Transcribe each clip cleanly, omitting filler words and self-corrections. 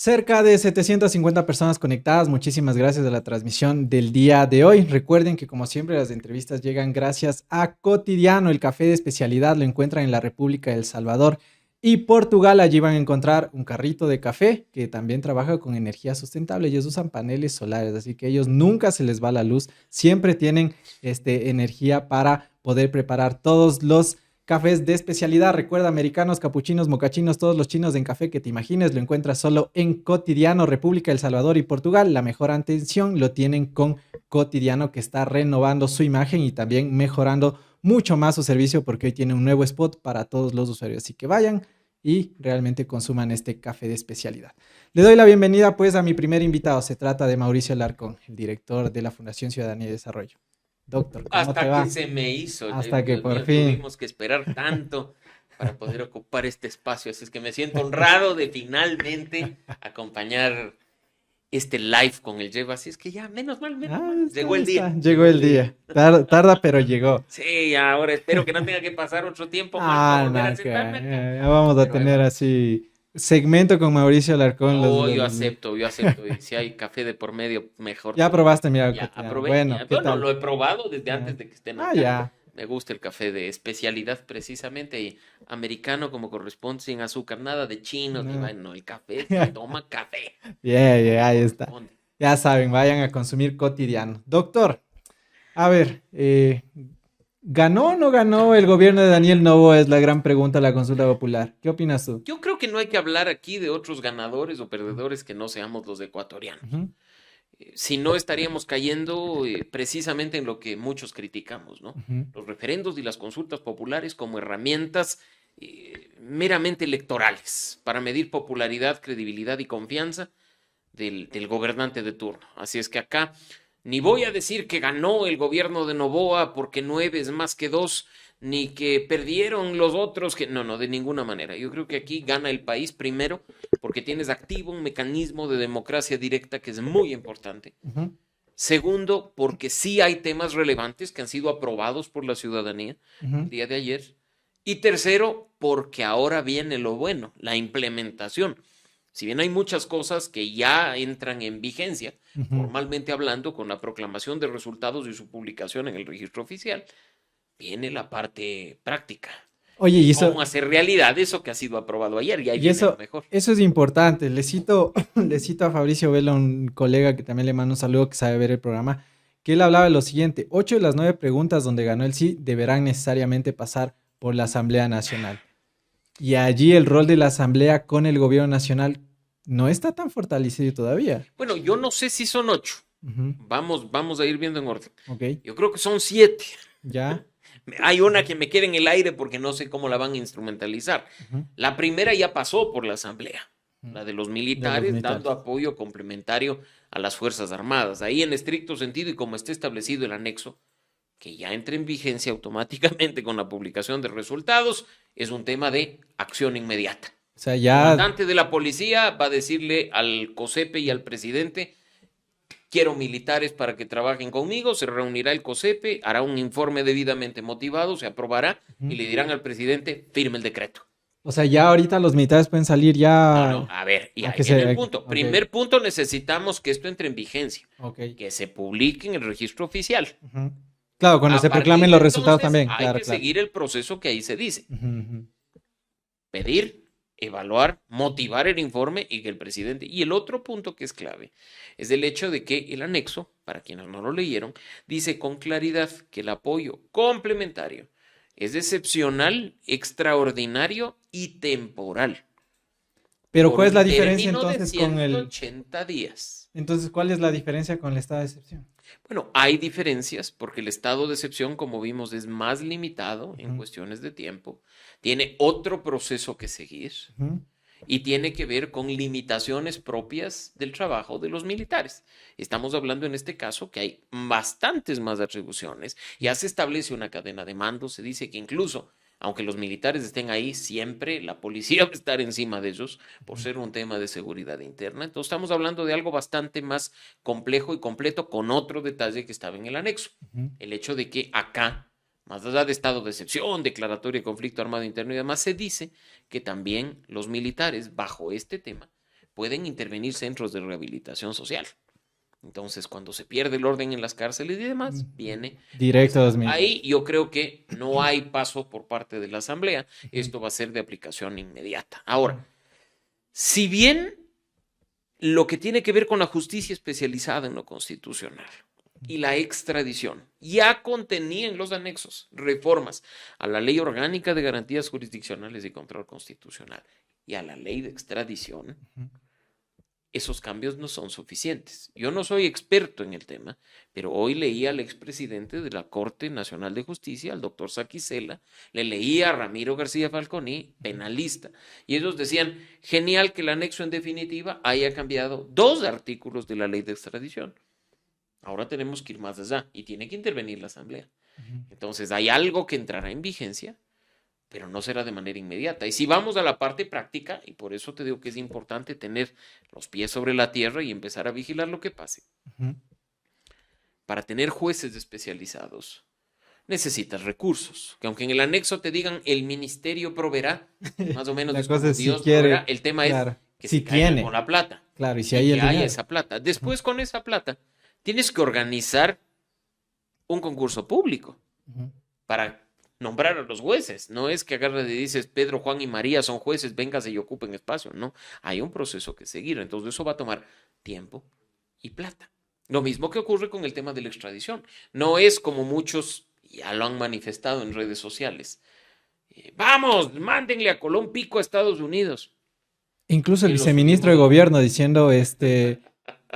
Cerca de 750 personas conectadas. Muchísimas gracias a la transmisión del día de hoy. Recuerden que como siempre las entrevistas llegan gracias a Cotidiano, el café de especialidad. Lo encuentran en la República del Salvador y Portugal. Allí van a encontrar un carrito de café que también trabaja con energía sustentable. Ellos usan paneles solares, así que ellos nunca se les va la luz. Siempre tienen energía para poder preparar todos los cafés de especialidad. Recuerda, americanos, capuchinos, mocachinos, todos los chinos en café que te imagines, lo encuentras solo en Cotidiano, República del Salvador y Portugal. La mejor atención lo tienen con Cotidiano, que está renovando su imagen y también mejorando mucho más su servicio porque hoy tiene un nuevo spot para todos los usuarios. Así que vayan y realmente consuman este café de especialidad. Le doy la bienvenida pues a mi primer invitado. Se trata de Mauricio Alarcón, el director de la Fundación Ciudadanía y Desarrollo. Doctor, ¿cómo te Hasta que va? se me hizo, Hasta que Dios por mío, fin. tuvimos que esperar tanto para poder ocupar este espacio, así es que me siento honrado de finalmente acompañar este live con el Jeff, así es que ya, menos mal, llegó el día, Llegó llegó el el día. día. Tarda, pero llegó. Sí, ahora espero que no tenga que pasar otro tiempo más para Ah, volver a no, sentarme acá, ya vamos a pero ahí tener vamos. así segmento con Mauricio Alarcón. Oh, yo acepto, y si hay café de por medio, mejor Ya todavía. probaste, mira, Ya, cotidiano. aprobé, Bueno, ya, ¿qué bueno, tal? lo he probado desde Ah, antes de que estén ah, acá. ya. Me gusta el café de especialidad precisamente y americano como corresponde, sin azúcar, nada de chinos ni No. vaina, no, el café se toma café, Yeah, como ahí está. corresponde. Ya saben, vayan a consumir cotidiano. Doctor, a ver, ¿ganó o no ganó el gobierno de Daniel Noboa? Es la gran pregunta de la consulta popular. ¿Qué opinas tú? Yo creo que no hay que hablar aquí de otros ganadores o perdedores que no seamos los ecuatorianos. Ujú, Si no estaríamos cayendo precisamente en lo que muchos criticamos, ¿no? ujú, Los referendos y las consultas populares como herramientas meramente electorales para medir popularidad, credibilidad y confianza del gobernante de turno. Así es que acá ni voy a decir que ganó el gobierno de Novoa porque 9 es más que 2, ni que perdieron los otros, que no, de ninguna manera. Yo creo que aquí gana el país primero porque tienes activo un mecanismo de democracia directa que es muy importante. ujú. Segundo, porque sí hay temas relevantes que han sido aprobados por la ciudadanía el Ujú, día de ayer. Y tercero, porque ahora viene lo bueno, la implementación. Si bien hay muchas cosas que ya entran en vigencia, ujú. formalmente hablando, con la proclamación de resultados y su publicación en el registro oficial, viene la parte práctica. Oye, De cómo hacer realidad eso que ha sido aprobado ayer, y ahí y viene lo eso, mejor. eso es importante. Le cito, le cito a Fabricio Vela, un colega que también le mando un saludo que sabe ver el programa, que él hablaba de lo siguiente: 8 de las 9 preguntas donde ganó el sí deberán necesariamente pasar por la Asamblea Nacional. Y allí el rol de la Asamblea con el gobierno nacional no está tan fortalecido todavía. Bueno, yo no sé si son 8. Ujú, Vamos a ir viendo en orden. ok, Yo creo que son 7. ya. Hay una que me queda en el aire porque no sé cómo la van a instrumentalizar. Ujú, La primera ya pasó por la Asamblea, ujú. la de los De los militares dando militares. apoyo complementario a las Fuerzas Armadas. Ahí en estricto sentido y como está establecido el anexo, que ya entra en vigencia automáticamente con la publicación de resultados, es un tema de acción inmediata. O sea, El ya. comandante de la policía va a decirle al COSEPE y al presidente: quiero militares para que trabajen conmigo, se reunirá el COSEPE, hará un informe debidamente motivado, se aprobará y Ujú. le dirán al presidente: firme el decreto. O sea, ya ahorita los militares pueden salir No, ya a ver, y a ahí que viene se. el punto. Ok, Primer punto, necesitamos que esto entre en vigencia, ok. que se publique en el registro oficial. Ujú. Claro, cuando A se partir proclamen de los resultados entonces también, hay claro, que claro. seguir el proceso que ahí se dice. Ujú, ujú. Pedir, evaluar, motivar el informe y que el presidente. Y el otro punto que es clave es el hecho de que el anexo, para quienes no lo leyeron, dice con claridad que el apoyo complementario es excepcional, extraordinario y temporal, Pero por ¿cuál es un la diferencia término de entonces con el. 180 días. Entonces, ¿cuál es la diferencia con el estado de excepción? Bueno, hay diferencias porque el estado de excepción, como vimos, es más limitado en Ujú, cuestiones de tiempo, tiene otro proceso que seguir ujú. y tiene que ver con limitaciones propias del trabajo de los militares. Estamos hablando en este caso que hay bastantes más atribuciones, ya se establece una cadena de mando, se dice que incluso, aunque los militares estén ahí, siempre la policía va a estar encima de ellos por Ujú, ser un tema de seguridad interna. Entonces estamos hablando de algo bastante más complejo y completo con otro detalle que estaba en el anexo. ujú. El hecho de que acá, más allá de estado de excepción, declaratoria de conflicto armado interno y demás, se dice que también los militares, bajo este tema, pueden intervenir centros de rehabilitación social. Entonces, cuando se pierde el orden en las cárceles y demás, viene directo a 2000. ahí yo creo que no hay paso por parte de la Asamblea. Ujú. Esto va a ser de aplicación inmediata. Ahora, si bien lo que tiene que ver con la justicia especializada en lo constitucional y la extradición ya contenía en los anexos reformas a la Ley Orgánica de Garantías Jurisdiccionales y Control Constitucional y a la Ley de Extradición, Ujú. esos cambios no son suficientes. Yo no soy experto en el tema, pero hoy leí al expresidente de la Corte Nacional de Justicia, al doctor Saquicela, le leí a Ramiro García Falconi, penalista, y ellos decían, genial que el anexo en definitiva haya cambiado 2 artículos de la ley de extradición. Ahora tenemos que ir más allá y tiene que intervenir la Asamblea. Ujú. Entonces hay algo que entrará en vigencia, pero no será de manera inmediata. Y si vamos a la parte práctica, y por eso te digo que es importante tener los pies sobre la tierra y empezar a vigilar lo que pase, Ujú. para tener jueces especializados, necesitas recursos, que aunque en el anexo te digan el ministerio proveerá, más o menos La es cosa como es si Dios quiere, proveerá, el tema claro, es que si se caiga tiene, con la plata claro, y si y hay el que haya dinero. esa plata. Ujú. Después con esa plata tienes que organizar un concurso público Ujú. para nombrar a los jueces. No es que agarras y dices, Pedro, Juan y María son jueces, véngase y ocupen espacio. No, hay un proceso que seguir. Entonces eso va a tomar tiempo y plata. Lo mismo que ocurre con el tema de la extradición. No es como muchos ya lo han manifestado en redes sociales. Vamos, mándenle a Colón Pico a Estados Unidos. Incluso el En los viceministro últimos de años. gobierno diciendo,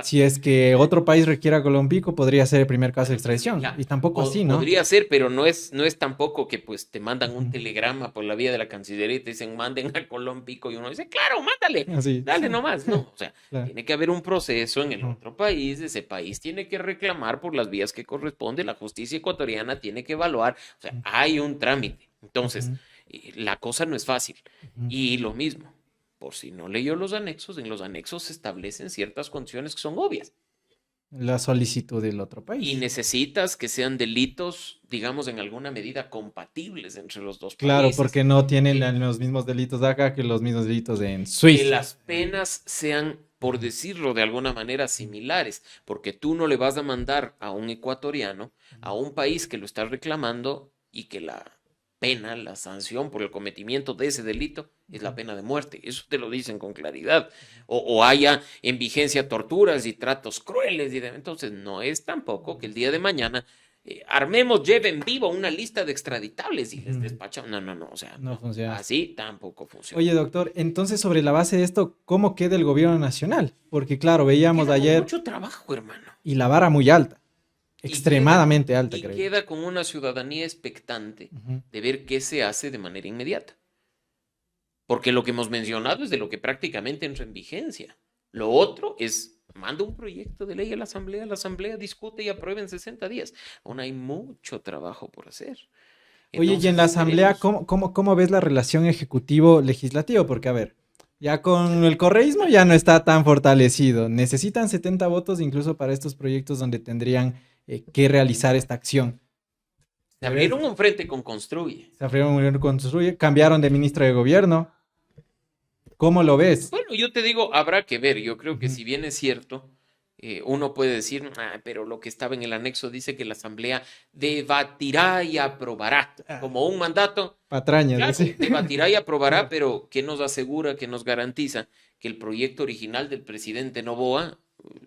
si es que otro país requiera a Colombico, podría ser el primer caso de extradición. Ya, Y tampoco así, ¿no? podría ser, pero no es tampoco que pues te mandan un Ujú. telegrama por la vía de la Cancillería y te dicen manden a Colón Pico y uno dice, claro, mándale, Así. dale nomás. No, o sea, Claro. tiene que haber un proceso en el Ujú. otro país, ese país tiene que reclamar por las vías que corresponde, la justicia ecuatoriana tiene que evaluar, o sea, hay un trámite. Entonces, Ujú. la cosa no es fácil. Ujú. Y lo mismo, por si no leyó los anexos, en los anexos se establecen ciertas condiciones que son obvias. La solicitud del otro Y país. necesitas que sean delitos, digamos, en alguna medida compatibles entre los dos Claro, países. porque no tienen Que, los mismos delitos de acá que los mismos delitos en que Suiza. las penas sean, por decirlo de alguna manera, similares, porque tú no le vas a mandar a un ecuatoriano a un país que lo está reclamando y que la pena, la sanción por el cometimiento de ese delito es la pena de muerte. Eso te lo dicen con claridad. O haya en vigencia torturas y tratos crueles. Entonces, no es tampoco que el día de mañana armemos, lleven vivo una lista de extraditables y les Ujú. despachamos. No, no, no. O sea, No no. funciona. Así tampoco funciona. Oye, doctor, entonces sobre la base de esto, ¿cómo queda el gobierno nacional? Porque claro, veíamos Queda con ayer mucho trabajo, hermano. y la vara muy alta, Y extremadamente alta, y creo. queda con una ciudadanía expectante Ujú. de ver qué se hace de manera inmediata. Porque lo que hemos mencionado es de lo que prácticamente entra en vigencia. Lo otro es, manda un proyecto de ley a la Asamblea discute y aprueba en 60 días. Aún hay mucho trabajo por hacer. Oye, y en Entonces, la asamblea, esperemos. ¿cómo ves la relación ejecutivo-legislativo? Porque, a ver, ya con el correísmo ya no está tan fortalecido. Necesitan 70 votos incluso para estos proyectos donde tendrían que realizar esta acción. Se ¿Le ves? abrieron un frente con Construye. Se abrieron con cambiaron de ministro de gobierno. ¿Cómo lo ves? Bueno, yo te digo, habrá que ver. Yo creo que Ujú. si bien es cierto, uno puede decir, pero lo que estaba en el anexo dice que la Asamblea debatirá y aprobará Ah, como un mandato. patrañas, Claro, dice. debatirá y aprobará, Claro. pero ¿qué nos asegura, qué nos garantiza que el proyecto original del presidente Noboa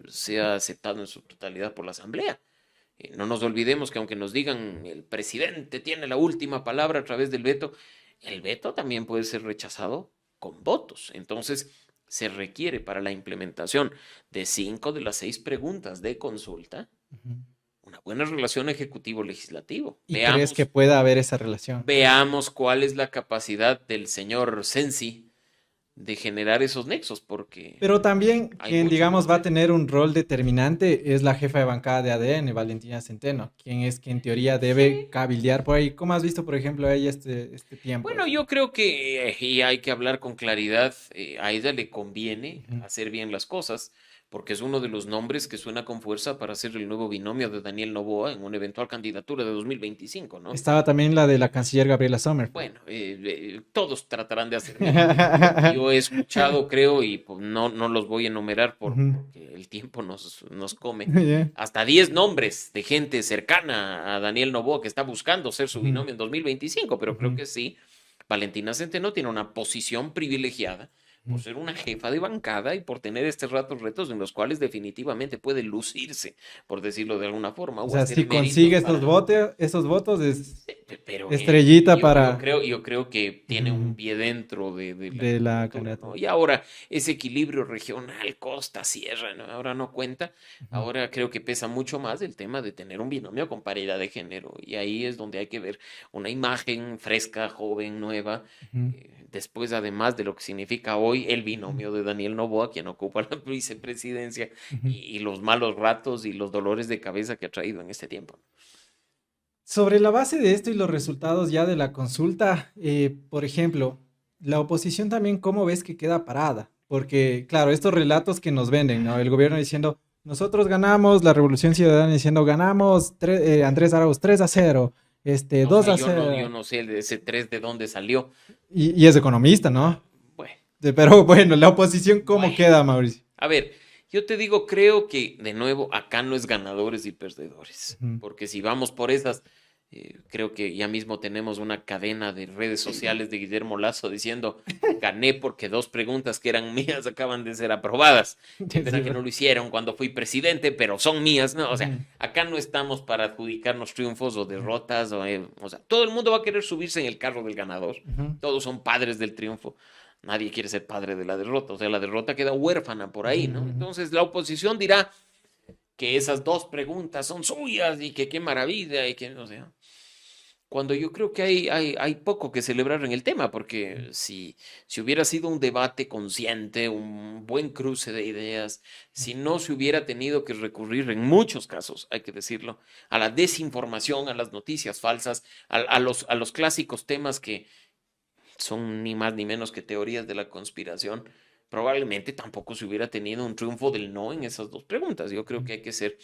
sea aceptado en su totalidad por la Asamblea? No nos olvidemos que aunque nos digan el presidente tiene la última palabra a través del veto, el veto también puede ser rechazado con votos. Entonces, se requiere para la implementación de 5 de las 6 preguntas de consulta Ujú. una buena relación ejecutivo-legislativo. ¿Y crees que pueda haber esa relación? Veamos cuál es la capacidad del señor Sensi de generar esos nexos, porque Pero también hay quien, mucho por digamos, va a hacer. tener un rol determinante es la jefa de bancada de ADN, Valentina Centeno, quien es que en teoría debe Sí. cabildear por ahí. ¿Cómo has visto, por ejemplo, a ella este tiempo? Bueno, yo creo que, y hay que hablar con claridad, a ella le conviene Ujú. hacer bien las cosas, porque es uno de los nombres que suena con fuerza para ser el nuevo binomio de Daniel Noboa en una eventual candidatura de 2025, ¿no? Estaba también la de la canciller Gabriela Sommer. Bueno, todos tratarán de hacer bien. Yo yo he escuchado, creo, y pues no los voy a enumerar Ujú. porque el tiempo nos come, Ya. hasta 10 nombres de gente cercana a Daniel Noboa que está buscando ser su Ujú, binomio en 2025, pero creo ujú, que sí, Valentina Centeno tiene una posición privilegiada por ujú. ser una jefa de bancada y por tener estos ratos retos en los cuales definitivamente puede lucirse, por decirlo de alguna forma, O o sea, hacer si consigue méritos para... esos votos es Pero estrellita para yo creo que tiene un ujú, pie dentro de la de la candidatura, ¿no? candidatura. Y ahora ese equilibrio regional, costa, sierra, ¿no? Ahora no cuenta. Ujú, Ahora creo que pesa mucho más el tema de tener un binomio con paridad de género. Y ahí es donde hay que ver una imagen fresca, joven, nueva. ujú, Después, además de lo que significa hoy el ujú, binomio de Daniel Noboa, quien ocupa la vicepresidencia, ujú. y los malos ratos y los dolores de cabeza que ha traído en este tiempo. Sobre la base de esto y los resultados ya de la consulta, por ejemplo, la oposición también, ¿cómo ves que queda parada? Porque, claro, estos relatos que nos venden, ¿no? El gobierno diciendo, nosotros ganamos, la Revolución Ciudadana diciendo, ganamos, Andrés Arauz 3-0, No 2 sé, a yo 0, no sé ese 3 de dónde salió. y es economista, ¿no? Bueno, Pero bueno, la oposición, ¿cómo bueno. queda, Mauricio? A ver, yo te digo, creo que de nuevo acá no es ganadores y perdedores, Ujú. porque si vamos por esas, creo que ya mismo tenemos una cadena de redes sociales de Guillermo Lazo diciendo, gané porque dos preguntas que eran mías acaban de ser aprobadas. Sí, Verán que no lo hicieron cuando fui presidente, pero son mías, ¿no? O sea, ujú, acá no estamos para adjudicarnos triunfos o ujú, derrotas, o sea, todo el mundo va a querer subirse en el carro del ganador, ujú, todos son padres del triunfo. Nadie quiere ser padre de la derrota, o sea, la derrota queda huérfana por ujú, ahí, ¿no? ujú. Entonces la oposición dirá que esas dos preguntas son suyas y que qué maravilla y que, o sea, cuando yo creo que hay poco que celebrar en el tema, porque si hubiera sido un debate consciente, un buen cruce de ideas, si no se hubiera tenido que recurrir en muchos casos, hay que decirlo, a la desinformación, a las noticias falsas, a los clásicos temas que son ni más ni menos que teorías de la conspiración, probablemente tampoco se hubiera tenido un triunfo del no en esas dos preguntas. Yo creo que hay que ser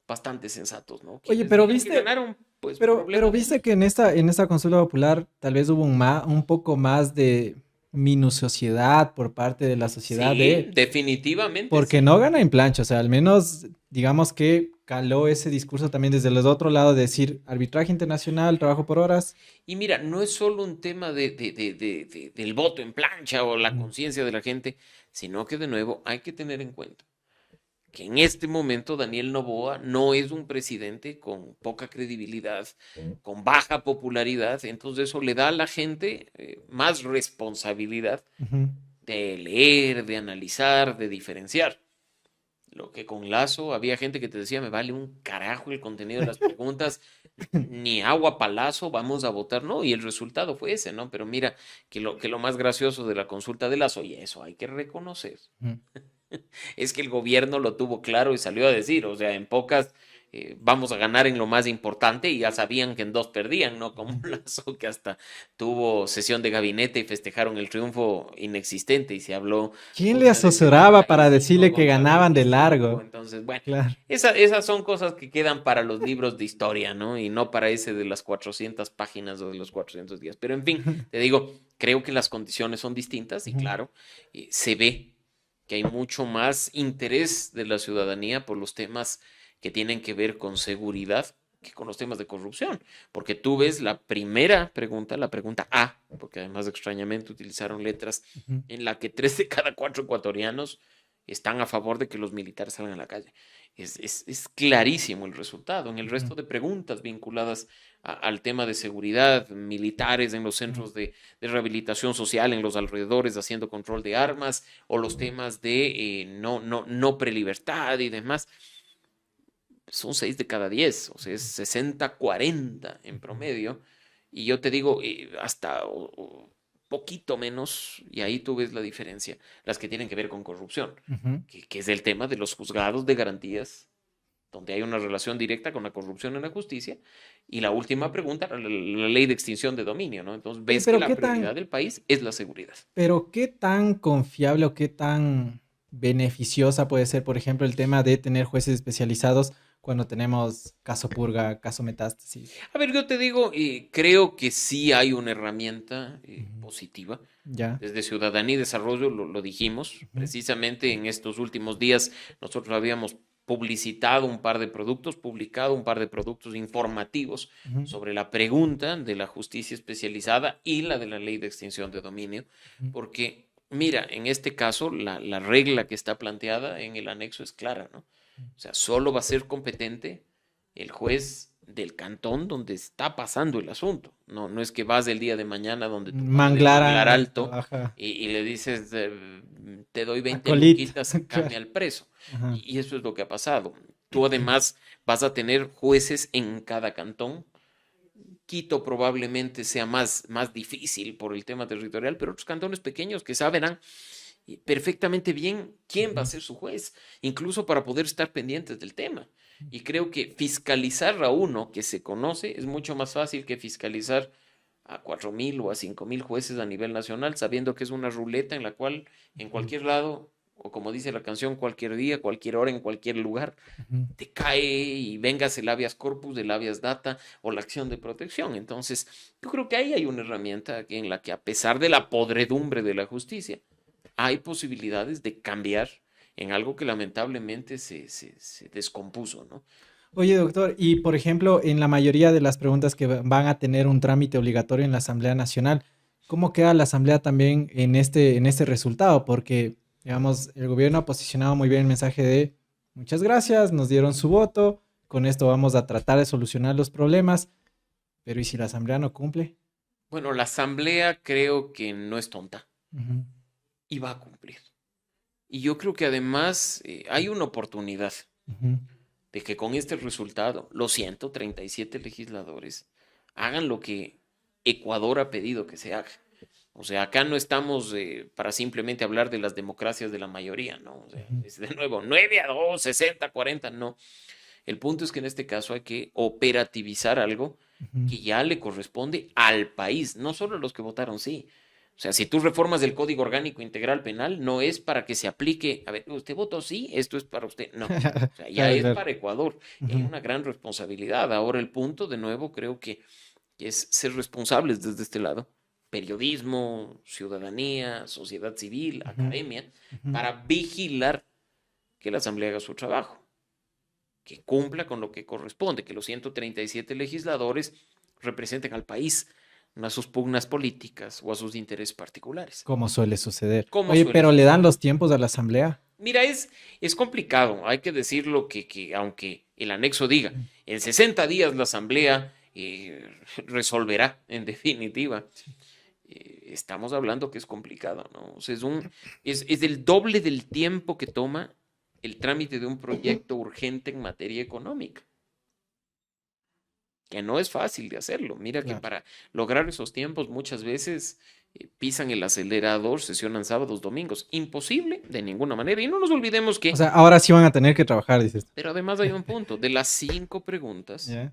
bastante sensatos, ¿no? Oye, Quienes digan que ganaron, pues pero problema de viste ellos. que en esta consulta popular tal vez hubo un poco más de minuciosidad por parte de la sociedad Sí, definitivamente porque sí. no gana en plancha, o sea, al menos digamos que caló ese discurso también desde el otro lado, de decir arbitraje internacional, trabajo por horas. Y mira, no es solo un tema del voto en plancha o la Ujú, conciencia de la gente, sino que de nuevo hay que tener en cuenta que en este momento Daniel Noboa no es un presidente con poca credibilidad, con baja popularidad, entonces eso le da a la gente más responsabilidad ujú. de leer, de analizar, de diferenciar. Lo que con Lazo había gente que te decía, me vale un carajo el contenido de las preguntas, ni agua palazo, vamos a votar, no, y el resultado fue ese, ¿no? Pero mira, que lo más gracioso de la consulta de Lazo, y eso hay que reconocer, Ujú. es que el gobierno lo tuvo claro y salió a decir, o sea, en pocas vamos a ganar en lo más importante y ya sabían que en dos perdían, ¿no? Como Lazo que hasta tuvo sesión de gabinete y festejaron el triunfo inexistente y se habló ¿Quién le pucha, de 70 asesoraba y para cinco decirle que contra ganaban de 25. largo? Entonces, bueno, Claro. esas son cosas que quedan para los libros de historia, ¿no? Y no para ese de las 400 páginas o de los 400 días. Pero en fin, te digo, creo que las condiciones son distintas y Ujú, claro, se ve que hay mucho más interés de la ciudadanía por los temas que tienen que ver con seguridad que con los temas de corrupción. Porque tú ves la primera pregunta, la pregunta A, porque además extrañamente utilizaron letras ujú, en la que 3 de cada 4 ecuatorianos están a favor de que los militares salgan a la calle. Es clarísimo el resultado. En el ujú, resto de preguntas vinculadas al tema de seguridad, militares en los ujú. centros de rehabilitación social, en los alrededores, haciendo control de armas, o los temas de no prelibertad y demás, son 6 de cada 10, o sea, es 60-40 en promedio. Y yo te digo, hasta poquito menos, y ahí tú ves la diferencia, las que tienen que ver con corrupción, Ujú. que es el tema de los juzgados de garantías, donde hay una relación directa con la corrupción en la justicia. Y la última pregunta, la ley de extinción de dominio, ¿no? Entonces Oye, ves que la prioridad del país es la seguridad. pero qué tan confiable o qué tan beneficiosa puede ser, por ejemplo, el tema de tener jueces especializados cuando tenemos caso purga, caso metástasis. A ver, yo te digo, creo que sí hay una herramienta Ujú. positiva. Ya. Desde Ciudadanía y Desarrollo lo dijimos. Ujú, Precisamente en estos últimos días nosotros habíamos publicitado un par de productos, publicado un par de productos informativos ujú, sobre la pregunta de la justicia especializada y la de la ley de extinción de dominio, ujú. porque mira, en este caso la regla que está planteada en el anexo es clara, ¿no? O sea, solo va a ser competente el juez del cantón donde está pasando el asunto. No, no es que vas el día de mañana donde tu padre es Manglar Manglara, Alto ajá. y le dices, te doy 20 Acolit. luquitas, sacame Claro. al preso. Ajá. Y eso es lo que ha pasado. Tú además vas a tener jueces en cada cantón. Quito probablemente sea más difícil por el tema territorial, pero otros cantones pequeños que sabrán perfectamente bien quién va a Ujú, ser su juez, incluso para poder estar pendientes del tema. Y creo que fiscalizar a uno que se conoce es mucho más fácil que fiscalizar a 4.000 o a 5.000 jueces a nivel nacional, sabiendo que es una ruleta en la cual en ujú, cualquier lado, o como dice la canción, cualquier día, cualquier hora, en cualquier lugar, ujú. te cae y vengas el habeas corpus, el habeas data o la acción de protección. Entonces, yo creo que ahí hay una herramienta en la que a pesar de la podredumbre de la justicia, hay posibilidades de cambiar en algo que lamentablemente se descompuso, ¿no? Oye, doctor, y por ejemplo, en la mayoría de las preguntas que van a tener un trámite obligatorio en la Asamblea Nacional, ¿cómo queda la Asamblea también en este resultado? Porque, digamos, el gobierno ha posicionado muy bien el mensaje de muchas gracias, nos dieron su voto, con esto vamos a tratar de solucionar los problemas, pero ¿y si la Asamblea no cumple? Bueno, la asamblea creo que no es tonta Ujú, y va a cumplir. Y yo creo que además hay una oportunidad ujú, de que con este resultado los 137 legisladores hagan lo que Ecuador ha pedido que se haga. O sea, acá no estamos para simplemente hablar de las democracias de la mayoría, ¿no? O sea, ujú, es de nuevo 9-2, 60-40, no. El punto es que en este caso hay que operativizar algo ujú. que ya le corresponde al país, no solo a los que votaron sí. O sea, si tú reformas el Código Orgánico Integral Penal, no es para que se aplique, a ver, usted votó sí, esto es para usted. No, o sea, ya Claro, es claro. para Ecuador y hay Ujú, una gran responsabilidad. Ahora el punto, de nuevo, creo que es ser responsables desde este lado. Periodismo, ciudadanía, sociedad civil, ujú, academia, ujú. para vigilar que la Asamblea haga su trabajo, que cumpla con lo que corresponde, que los 137 legisladores representen al país, no a sus pugnas políticas o a sus intereses particulares, Como suele suceder. como Oye, suele pero ¿le dan suceder. los tiempos a la Asamblea? Mira, es complicado, hay que decirlo que aunque el anexo diga, Ujú. en 60 días la Asamblea resolverá, en definitiva, Sí. estamos hablando que es complicado, ¿no? O sea, es el doble del tiempo que toma el trámite de un proyecto urgente en materia económica, que no es fácil de hacerlo. Mira que Claro. para lograr esos tiempos muchas veces pisan el acelerador, sesionan sábados, domingos. Imposible de ninguna manera. Y no nos olvidemos O que, sea, ahora sí van a tener que trabajar, dices tú. pero además hay un punto, de las 5 preguntas, ¿Ya?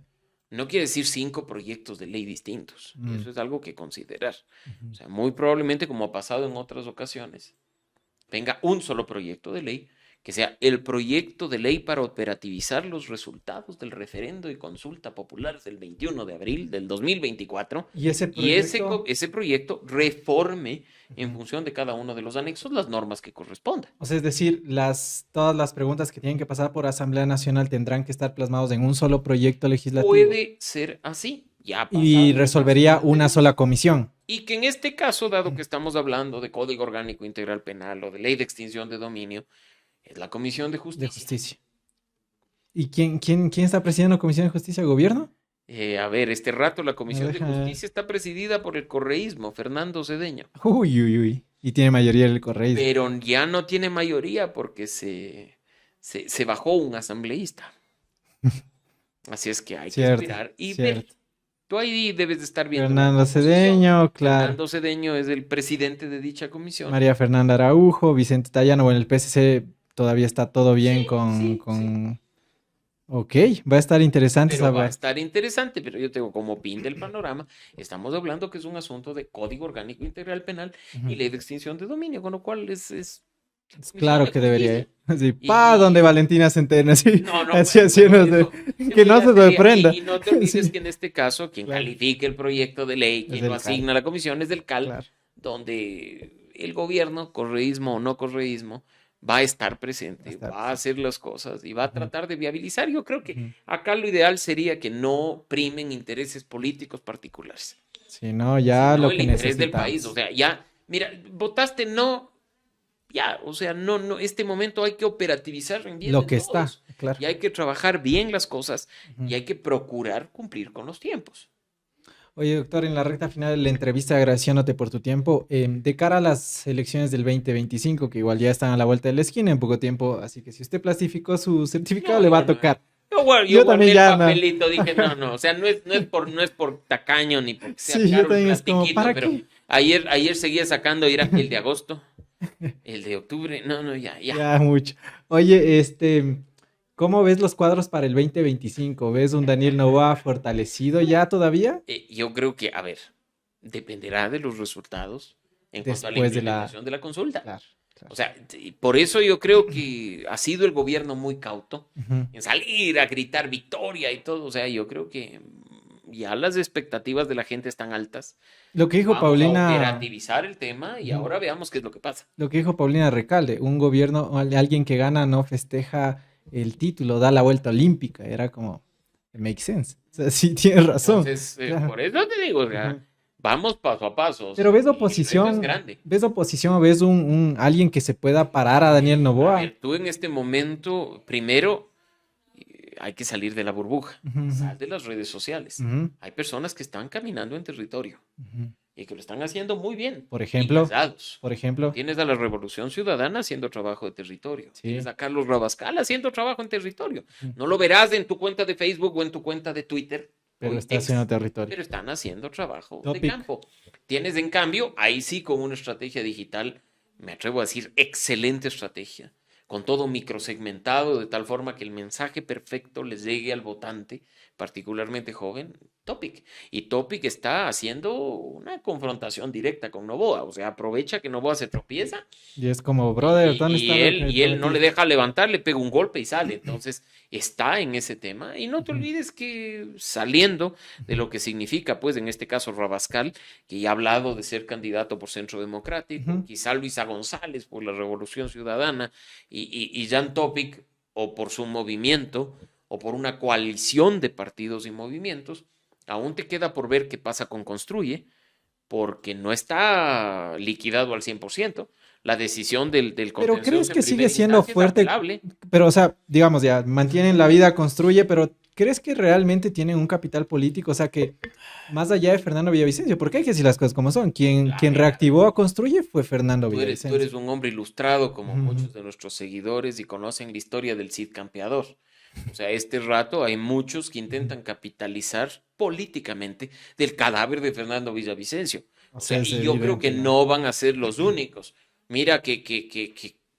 no quiere decir 5 proyectos de ley distintos. Mm, Eso es algo que considerar. O ujú. sea, muy probablemente, como ha pasado en otras ocasiones, venga un solo proyecto de ley, que sea el proyecto de ley para operativizar los resultados del referendo y consulta populares del 21 de abril del 2024, Y ese y proyecto, ese proyecto reforme en ujú. función de cada uno de los anexos las normas que correspondan. O sea, es decir, todas las preguntas que tienen que pasar por Asamblea Nacional tendrán que estar plasmados en un solo proyecto legislativo Puede ser así, ya ha y pasado en casos resolvería una sola anteriores. comisión Y que en este caso, dado que estamos hablando de Código Orgánico Integral Penal o de Ley de Extinción de Dominio, es la Comisión de de Justicia. justicia. ¿Y quién está presidiendo la Comisión de Justicia? ¿Gobierno? A ver, este rato la Me Comisión de deja. Justicia está presidida por el correísmo, Fernando Cedeño, Uy, uy, uy. Y tiene mayoría el correísmo. pero ya no tiene mayoría porque se bajó un asambleísta. Así es que hay que Cierto, esperar y ver. cierto. Tú ahí debes de estar viendo la Fernando composición. Cedeño, claro. Fernando Cedeño es el presidente de dicha comisión. María Fernanda Araujo, Vicente Tayano. Bueno, el PSC todavía está todo bien Sí, sí, sí. Ok, va a estar interesante Pero va a saber. estar interesante, pero yo tengo como pin del panorama, estamos hablando que es un asunto de Código Orgánico Integral Penal y Ujú. Ley de Extinción de Dominio, con lo cual es Es Comisión claro de que debería Justicia. ir. Así, pa, donde Y, Valentina Centeno, así, no, no, así, bueno, así, pero no sé, que eso no ya se sería, sorprenda. y no te olvides Sí, que en este caso quien claro, califique el proyecto de ley, es quien lo del CAL, asigna a la comisión es del CAL, claro. donde el gobierno, correísmo o no correísmo, va a estar Va a presente, estar va a presente. hacer las cosas y va a Ujú, tratar de viabilizar. Yo creo que ujú. acá lo ideal sería que no primen intereses políticos particulares, Sí, no, ya sino lo el que interés del país. O necesitamos. sea, ya, mira, votaste no, ya, o sea, no, no, este momento hay que operativizar en bien Lo de que está, todos claro. y hay que trabajar bien las cosas Ujú. y hay que procurar cumplir con los tiempos. Oye, doctor, en la recta final de la entrevista, agradeciéndote por tu tiempo, de cara a las elecciones del 2025, que igual ya están a la vuelta de la esquina en poco tiempo, así que si usted plastificó su certificado, No, le va yo a no. tocar. Yo Yo también guardé el ya no. papelito, dije, no, no, o sea, no es por tacaño ni porque sea Sí, yo caro el también es como, plastiquito, ¿para pero qué? ayer seguía sacando, era el de agosto, el de octubre, no, no, ya, ya. Ya mucho. Oye, ¿cómo ves los cuadros para el 2025? ¿Ves un Daniel Noboa fortalecido ya todavía? Yo creo que, a ver, dependerá de los resultados en cuanto a la Después de la... implementación de la consulta. Claro, claro. O sea, por eso yo creo que ha sido el gobierno muy cauto Ujú. en salir a gritar victoria y todo. O sea, yo creo que ya las expectativas de la gente están altas. Lo que dijo Vamos a Paulina... operativizar el tema y Ujú. ahora veamos qué es lo que pasa. Lo que dijo Paulina Recalde, un gobierno, alguien que gana no festeja el título, da la vuelta olímpica. Era como, make sense. O sea, sí, tienes razón. Entonces, Claro. por eso te digo, o sea, Ujú. vamos paso a paso. O Pero sea, el reto es grande. ves oposición o ves alguien que se pueda parar a Daniel A Noboa? ver, tú en este momento, primero, hay que salir de la burbuja, Ujú, ujú, sal de las redes sociales. ujú, Hay personas que están caminando en territorio ujú. y que lo están haciendo muy bien Por y ejemplo, callados. por ejemplo, Tienes a la Revolución Ciudadana haciendo trabajo de territorio. Tienes sí, a Carlos Rabascal haciendo trabajo en territorio. ujú, No lo verás en tu cuenta de Facebook o en tu cuenta de Twitter, pero hoy está haciendo ex, territorio. pero están haciendo trabajo de Topic. campo. Tienes, en cambio, ahí sí con una estrategia digital, me atrevo a decir, excelente estrategia, con todo microsegmentado, de tal forma que el mensaje perfecto les llegue al votante, particularmente joven, Topic. Y Topic está haciendo una confrontación directa con Novoa, o sea, aprovecha que Novoa se tropieza Y es como, y, brother, ¿dónde y está lo él, que y él no le prometiste? deja levantar, le pega un golpe y sale. Entonces está en ese tema. Y no te Ujú, olvides que saliendo de ujú, lo que significa, pues en este caso Rabascal, que ya ha hablado de ser candidato por Centro Democrático, ujú. quizá Luisa González por la Revolución Ciudadana y Jan Topic o por su movimiento o por una coalición de partidos y movimientos, aún te queda por ver qué pasa con Construye, porque no está liquidado al 100%. La decisión del Pero ¿crees contencioso en que sigue primera siendo instancia es fuerte? apelable. Pero, o sea, digamos ya, mantienen la vida, construye, pero ¿crees que realmente tienen un capital político? O sea, que más allá de Fernando Villavicencio, porque hay que decir las cosas como son. A Quien ver, reactivó a Construye fue Fernando tú eres Villavicencio. un hombre ilustrado como Ujú, ujú, muchos de nuestros seguidores y conocen la historia del Cid Campeador. O sea, este rato hay muchos que ujú. intentan capitalizar políticamente del cadáver de Fernando Villavicencio. O O sea, sea, es y yo creo que evidente, ¿no? no van a ser los únicos. Mira que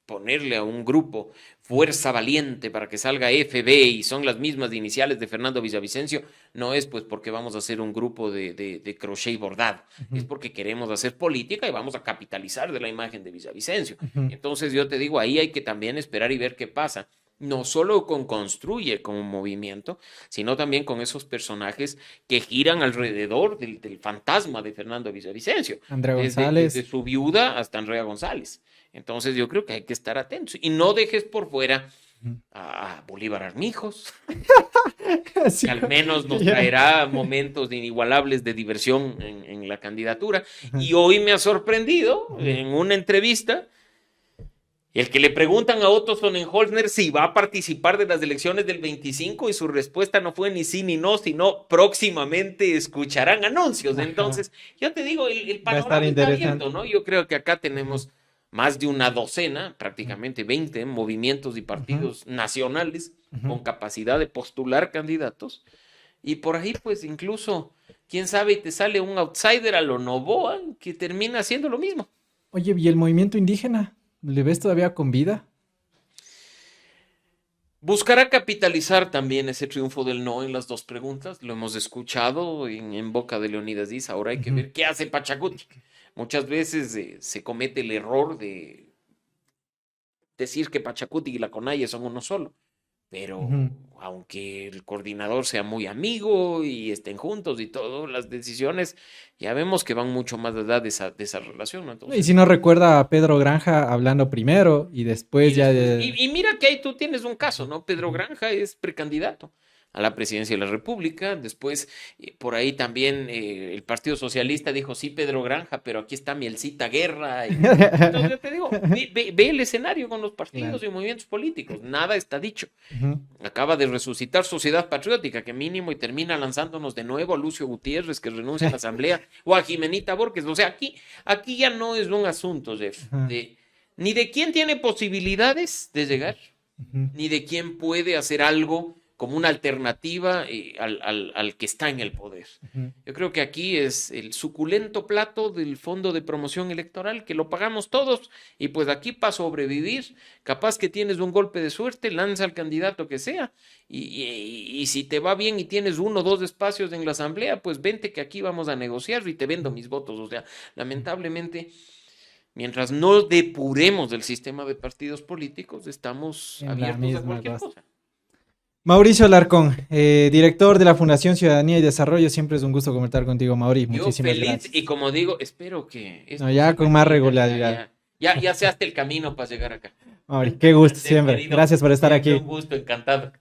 ponerle a un grupo Fuerza Valiente para que salga FB y son las mismas iniciales de Fernando Villavicencio, no es pues porque vamos a hacer un grupo de crochet y bordado, es Ujú, porque queremos hacer política y vamos a capitalizar de la imagen de Villavicencio. ujú. Entonces yo te digo, ahí hay que también esperar y ver qué pasa no solo con Construye como movimiento, sino también con esos personajes que giran alrededor del fantasma de Fernando Villavicencio, Andrea desde González. su viuda hasta Andrea González. Entonces yo creo que hay que estar atentos y no dejes por fuera Ujú. a Bolívar Armijos, que Así al menos nos ya. traerá momentos inigualables de diversión en la candidatura. Ajá, Y hoy me ha sorprendido ujú. en una entrevista el que le preguntan a Otto Sonnenholzner si va a participar de las elecciones del 25 y su respuesta no fue ni sí ni no, sino próximamente escucharán anuncios. Ajá. Entonces, yo te digo, el Va a estar panorama está abierto, interesante. ¿no? Yo creo que acá Ujú, tenemos más de una docena, ujú, prácticamente 20 movimientos y ujú, partidos nacionales ujú. con capacidad de postular candidatos. Y por ahí, pues incluso, quién sabe, te sale un outsider a lo Novoa que termina haciendo lo mismo. Oye, ¿y el movimiento indígena? ¿Le ves todavía con vida? Buscará capitalizar también ese triunfo del no en las dos preguntas. Lo hemos escuchado en boca de Leonidas Diz. Ahora hay que Ujú, ver qué hace Pachacuti. Muchas veces se comete el error de decir que Pachacuti y la CONAIE son uno solo, pero Ujú. aunque el coordinador sea muy amigo y estén juntos y todo, las decisiones ya vemos que van mucho más allá de esa relación, ¿no? Y Entonces, si no recuerda a Pedro Granja hablando primero y y después ya después, de... y mira que ahí tú tienes un caso, ¿no? Pedro Ujú. Granja es precandidato a la presidencia de la República. Después, por ahí también el Partido Socialista dijo, sí, Pedro Granja, pero aquí está Mielcita Guerra. Entonces, yo te digo, ve el escenario con los Claro. partidos y movimientos políticos. Nada está dicho. Ujú. Acaba de resucitar Sociedad Patriótica, que mínimo y termina lanzándonos de nuevo a Lucio Gutiérrez, que renuncia a la Asamblea, o a Jimenita Borges. O sea, aquí ya no es un asunto, Jeff, Ajá. ni de quién tiene posibilidades de llegar, Ujú. ni de quién puede hacer algo como una alternativa al que está en el poder. Ujú. Yo creo que aquí es el suculento plato del Fondo de Promoción Electoral, que lo pagamos todos, y pues aquí para sobrevivir, capaz que tienes un golpe de suerte, lanza al candidato que sea, y si te va bien y tienes uno o dos espacios en la asamblea, pues vente que aquí vamos a negociar y te vendo mis votos. O sea, lamentablemente, mientras no depuremos el sistema de partidos políticos, estamos En la abiertos a misma cualquier cosa. cosa. Mauricio Larcón, director de la Fundación Ciudadanía y Desarrollo. Siempre es un gusto comentar contigo, Mauri. Yo Muchísimas feliz y gracias. como digo, espero que No, esto se ya con más repita, regularidad. ya se hace el camino para llegar acá. Mauri, qué gusto Jeff, siempre. querido, Gracias por estar siempre aquí. un gusto, encantado.